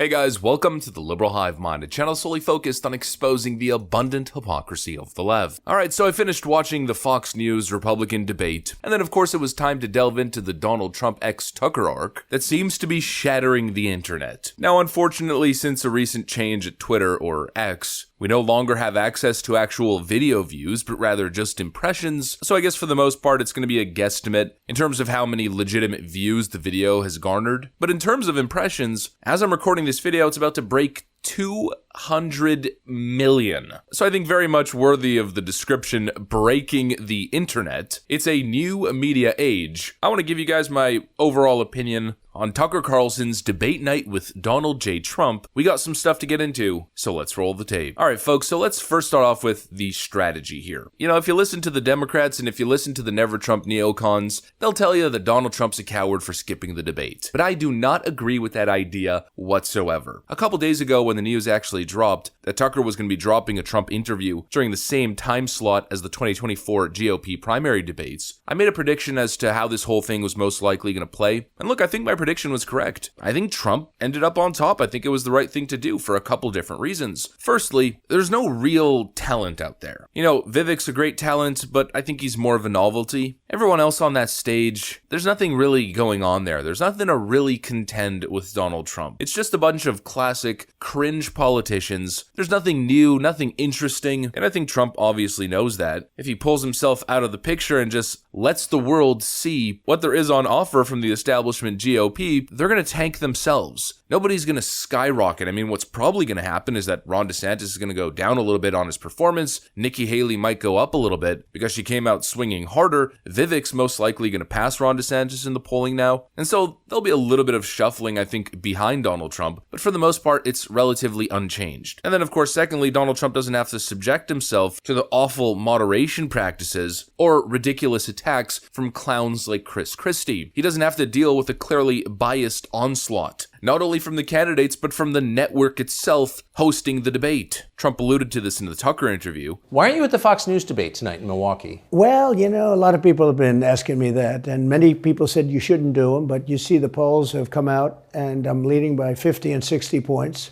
Hey guys, welcome to the Liberal Hive Mind, a channel solely focused on exposing the abundant hypocrisy of the left. Alright, so I finished watching the Fox News Republican debate, and then of course it was time to delve into the Donald Trump x Tucker arc that seems to be shattering the internet. Now unfortunately, since a recent change at Twitter, or X, we no longer have access to actual video views, but rather just impressions, so I guess for the most part it's going to be a guesstimate in terms of how many legitimate views the video has garnered. But in terms of impressions, as I'm recording this video, it's about to break 200 million. So I think very much worthy of the description, breaking the internet. It's a new media age. I want to give you guys my overall opinion on Tucker Carlson's debate night with Donald J. Trump. We got some stuff to get into, so let's roll the tape. All right, folks, so let's first start off with the strategy here. You know, if you listen to the Democrats and if you listen to the Never Trump neocons, they'll tell you that Donald Trump's a coward for skipping the debate. But I do not agree with that idea whatsoever. A couple days ago when the news actually dropped that Tucker was going to be dropping a Trump interview during the same time slot as the 2024 GOP primary debates, I made a prediction as to how this whole thing was most likely going to play. And look, I think my prediction was correct. I think Trump ended up on top. I think it was the right thing to do for a couple different reasons. Firstly, there's no real talent out there. You know, Vivek's a great talent, but I think he's more of a novelty. Everyone else on that stage, there's nothing really going on there. There's nothing to really contend with Donald Trump. It's just a bunch of classic cringe politicians. There's nothing new, nothing interesting, and I think Trump obviously knows that. If he pulls himself out of the picture and just lets the world see what there is on offer from the establishment GOP, they're going to tank themselves. Nobody's going to skyrocket. I mean, what's probably going to happen is that Ron DeSantis is going to go down a little bit on his performance. Nikki Haley might go up a little bit because she came out swinging harder. Vivek's most likely going to pass Ron DeSantis in the polling now. And so there'll be a little bit of shuffling, I think, behind Donald Trump. But for the most part, it's relatively unchanged. And then, of course, secondly, Donald Trump doesn't have to subject himself to the awful moderation practices or ridiculous attacks from clowns like Chris Christie. He doesn't have to deal with a clearly biased onslaught, not only from the candidates, but from the network itself hosting the debate. Trump alluded to this in the Tucker interview. Why aren't you at the Fox News debate tonight in Milwaukee? Well, you know, a lot of people have been asking me that, and many people said you shouldn't do them, but you see the polls have come out, and I'm leading by 50 and 60 points.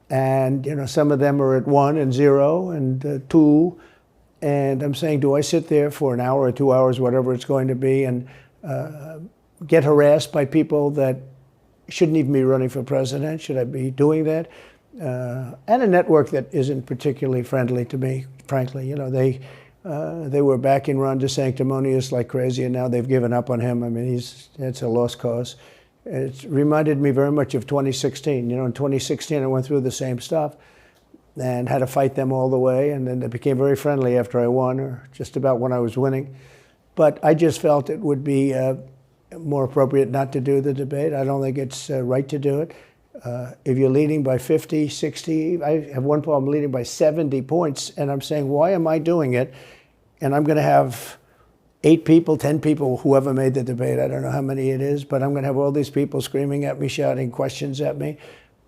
And, you know, some of them are at 1 and 0 and 2. And I'm saying, do I sit there for an hour or 2 hours, whatever it's going to be, and get harassed by people that shouldn't even be running for president? Should I be doing that? And a network that isn't particularly friendly to me, frankly. You know, they were backing Ron DeSanctimonious like crazy, and now they've given up on him. I mean, it's a lost cause. It reminded me very much of 2016. You know, in 2016, I went through the same stuff and had to fight them all the way, and then they became very friendly after I won, or just about when I was winning. But I just felt it would be more appropriate not to do the debate. I don't think it's right to do it. If you're leading by 50, 60, I have one poll, I'm leading by 70 points, and I'm saying, why am I doing it? And I'm going to have 8 people, 10 people, whoever made the debate, I don't know how many it is, but I'm going to have all these people screaming at me, shouting questions at me,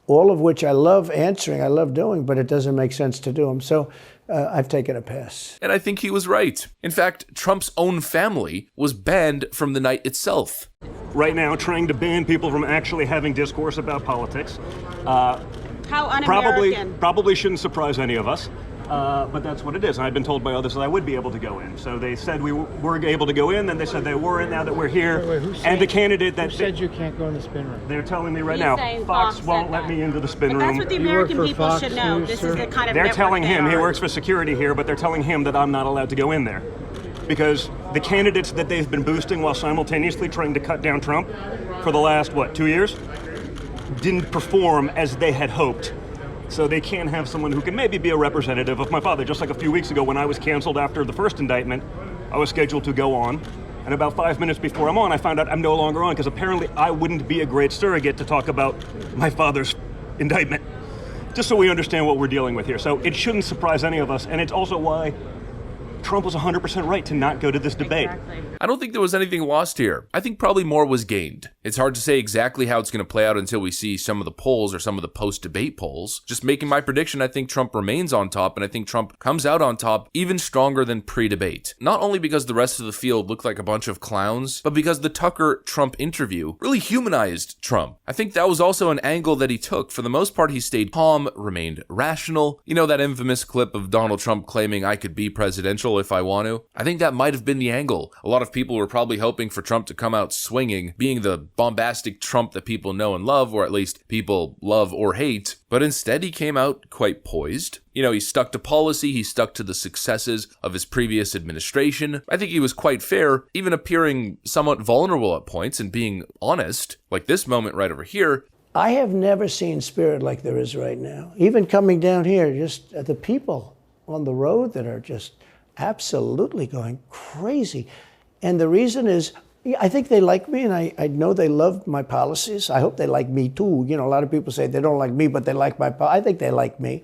all of which I love answering, I love doing, but it doesn't make sense to do them. So I've taken a pass. And I think he was right. In fact, Trump's own family was banned from the night itself. Right now, trying to ban people from actually having discourse about politics. How un-American. Probably shouldn't surprise any of us. But that's what it is. And I've been told by others that I would be able to go in. So they said we were able to go in, then they said they weren't. Now that we're here, and the candidate that who said you can't go in the spin room? They're telling me right He's now, saying Fox won't let me into the spin room. That's what the American people should know. This is the kind of They're network telling him they he are. works for security here, but they're telling him that I'm not allowed to go in there because the candidates that they've been boosting while simultaneously trying to cut down Trump for the last 2 years didn't perform as they had hoped. So they can't have someone who can maybe be a representative of my father. Just like a few weeks ago when I was canceled after the first indictment, I was scheduled to go on. And about 5 minutes before I'm on, I found out I'm no longer on because apparently I wouldn't be a great surrogate to talk about my father's indictment. Just so we understand what we're dealing with here. So it shouldn't surprise any of us. And it's also why Trump was 100% right to not go to this debate. Exactly. I don't think there was anything lost here. I think probably more was gained. It's hard to say exactly how it's going to play out until we see some of the polls or some of the post-debate polls. Just making my prediction, I think Trump remains on top, and I think Trump comes out on top even stronger than pre-debate. Not only because the rest of the field looked like a bunch of clowns, but because the Tucker-Trump interview really humanized Trump. I think that was also an angle that he took. For the most part, he stayed calm, remained rational. You know that infamous clip of Donald Trump claiming I could be presidential if I want to? I think that might have been the angle. A lot of people were probably hoping for Trump to come out swinging, being the bombastic Trump that people know and love, or at least people love or hate. But instead, he came out quite poised. You know, he stuck to policy, he stuck to the successes of his previous administration. I think he was quite fair, even appearing somewhat vulnerable at points and being honest, like this moment right over here. I have never seen spirit like there is right now. Even coming down here, just the people on the road that are just absolutely going crazy. And the reason is, I think they like me, and I know they love my policies. I hope they like me too. You know, a lot of people say they don't like me, but they like my policies. I think they like me.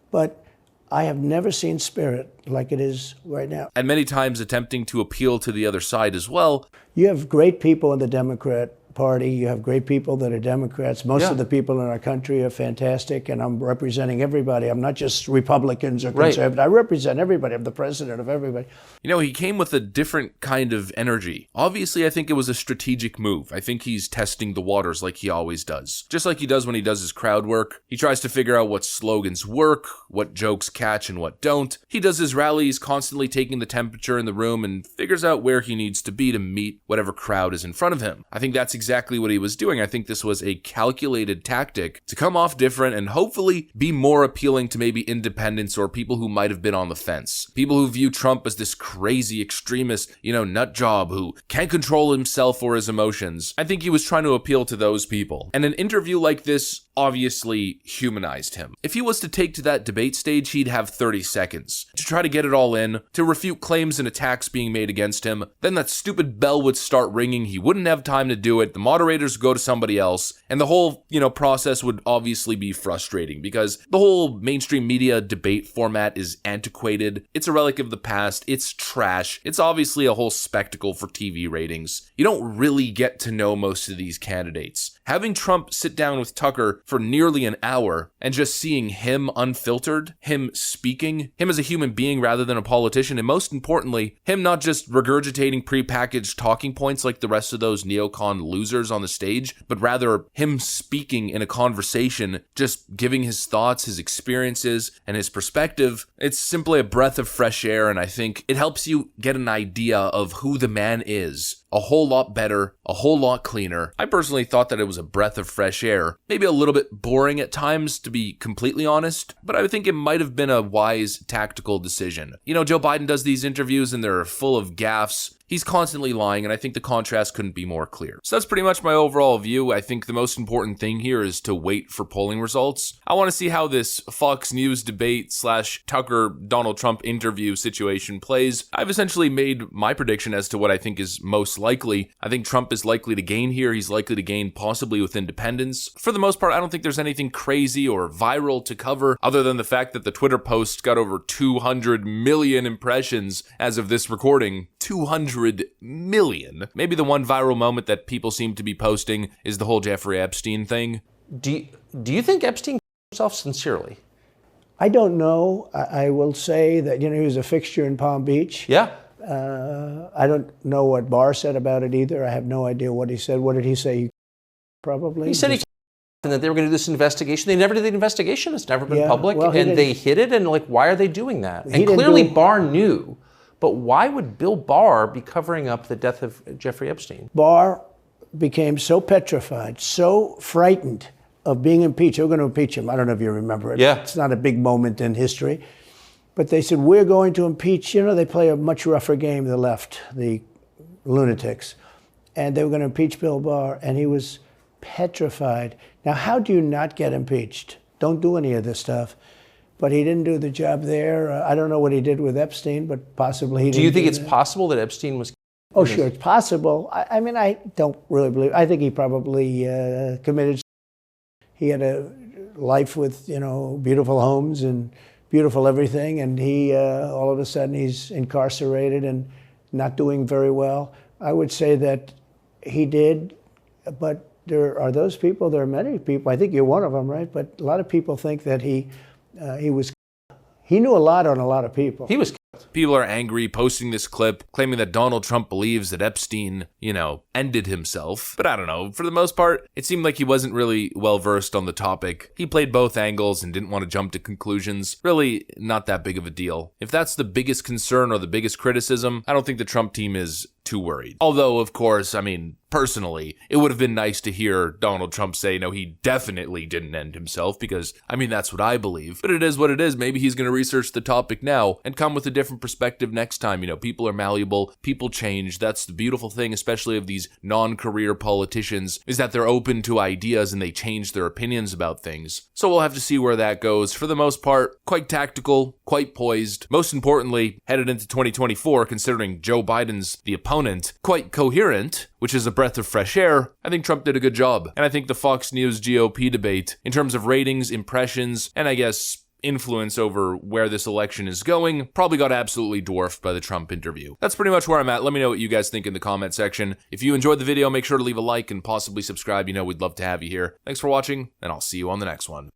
But I have never seen spirit like it is right now. And many times attempting to appeal to the other side as well. You have great people in the Democrat Party. You have great people that are Democrats. Most of the people in our country are fantastic, and I'm representing everybody. I'm not just Republicans or conservatives. I represent everybody. I'm the president of everybody. You know, he came with a different kind of energy. Obviously, I think it was a strategic move. I think he's testing the waters like he always does. Just like he does when he does his crowd work. He tries to figure out what slogans work, what jokes catch and what don't. He does his rallies, constantly taking the temperature in the room, and figures out where he needs to be to meet whatever crowd is in front of him. I think that's exactly what he was doing. I think this was a calculated tactic to come off different and hopefully be more appealing to maybe independents or people who might have been on the fence. People who view Trump as this crazy extremist, nut job who can't control himself or his emotions. I think he was trying to appeal to those people. And an interview like this obviously humanized him. If he was to take to that debate stage, he'd have 30 seconds to try to get it all in, to refute claims and attacks being made against him. Then that stupid bell would start ringing. He wouldn't have time to do it. The moderators would go to somebody else. And the whole, process would obviously be frustrating because the whole mainstream media debate format is antiquated. It's a relic of the past. It's trash. It's obviously a whole spectacle for TV ratings. You don't really get to know most of these candidates. Having Trump sit down with Tucker for nearly an hour and just seeing him unfiltered, him speaking, him as a human being rather than a politician, and most importantly, him not just regurgitating prepackaged talking points like the rest of those neocon losers on the stage, but rather him speaking in a conversation, just giving his thoughts, his experiences, and his perspective. It's simply a breath of fresh air, and I think it helps you get an idea of who the man is a whole lot better, a whole lot cleaner. I personally thought that it was a breath of fresh air. Maybe a little bit boring at times, to be completely honest, but I think it might have been a wise tactical decision. Joe Biden does these interviews and they're full of gaffes. He's constantly lying, and I think the contrast couldn't be more clear. So that's pretty much my overall view. I think the most important thing here is to wait for polling results. I want to see how this Fox News debate / Tucker Donald Trump interview situation plays. I've essentially made my prediction as to what I think is most likely. I think Trump is likely to gain here. He's likely to gain possibly with independents. For the most part, I don't think there's anything crazy or viral to cover other than the fact that the Twitter post got over 200 million impressions as of this recording. 200 million. Maybe the one viral moment that people seem to be posting is the whole Jeffrey Epstein thing. Do you think Epstein himself sincerely? I don't know. I will say that, he was a fixture in Palm Beach. Yeah. I don't know what Barr said about it either. I have no idea what he said. What did he say? Probably. He said and that they were going to do this investigation. They never did the investigation. It's never been public. And they hid it. And why are they doing that? And clearly Barr knew. But why would Bill Barr be covering up the death of Jeffrey Epstein? Barr became so petrified, so frightened of being impeached. They were going to impeach him. I don't know if you remember it. Yeah. It's not a big moment in history. But they said, we're going to impeach. They play a much rougher game, the left, the lunatics. And they were going to impeach Bill Barr, and he was petrified. Now, how do you not get impeached? Don't do any of this stuff. But he didn't do the job there. I don't know what he did with Epstein, but possibly he didn't. Do you think it's possible that Epstein was... Oh, sure, it's possible. I mean, I don't really believe... I think he probably committed... He had a life with, beautiful homes and beautiful everything, and he, all of a sudden, he's incarcerated and not doing very well. I would say that he did But there are those people, there are many people, I think you're one of them, right? But a lot of people think that he knew a lot on a lot of people. He was killed. People are angry, posting this clip, claiming that Donald Trump believes that Epstein, ended himself. But I don't know, for the most part, it seemed like he wasn't really well-versed on the topic. He played both angles and didn't want to jump to conclusions. Really, not that big of a deal. If that's the biggest concern or the biggest criticism, I don't think the Trump team is too worried. Although, of course, personally, it would have been nice to hear Donald Trump say, no, he definitely didn't end himself, because, that's what I believe. But it is what it is. Maybe he's going to research the topic now and come with a different perspective next time. People are malleable, people change. That's the beautiful thing, especially of these non-career politicians, is that they're open to ideas and they change their opinions about things. So we'll have to see where that goes. For the most part, quite tactical, quite poised. Most importantly, headed into 2024, considering Joe Biden's the opponent, quite coherent, which is a breath of fresh air. I think Trump did a good job. And I think the Fox News GOP debate, in terms of ratings, impressions, and I guess influence over where this election is going, probably got absolutely dwarfed by the Trump interview. That's pretty much where I'm at. Let me know what you guys think in the comment section. If you enjoyed the video, make sure to leave a like and possibly subscribe. We'd love to have you here. Thanks for watching, and I'll see you on the next one.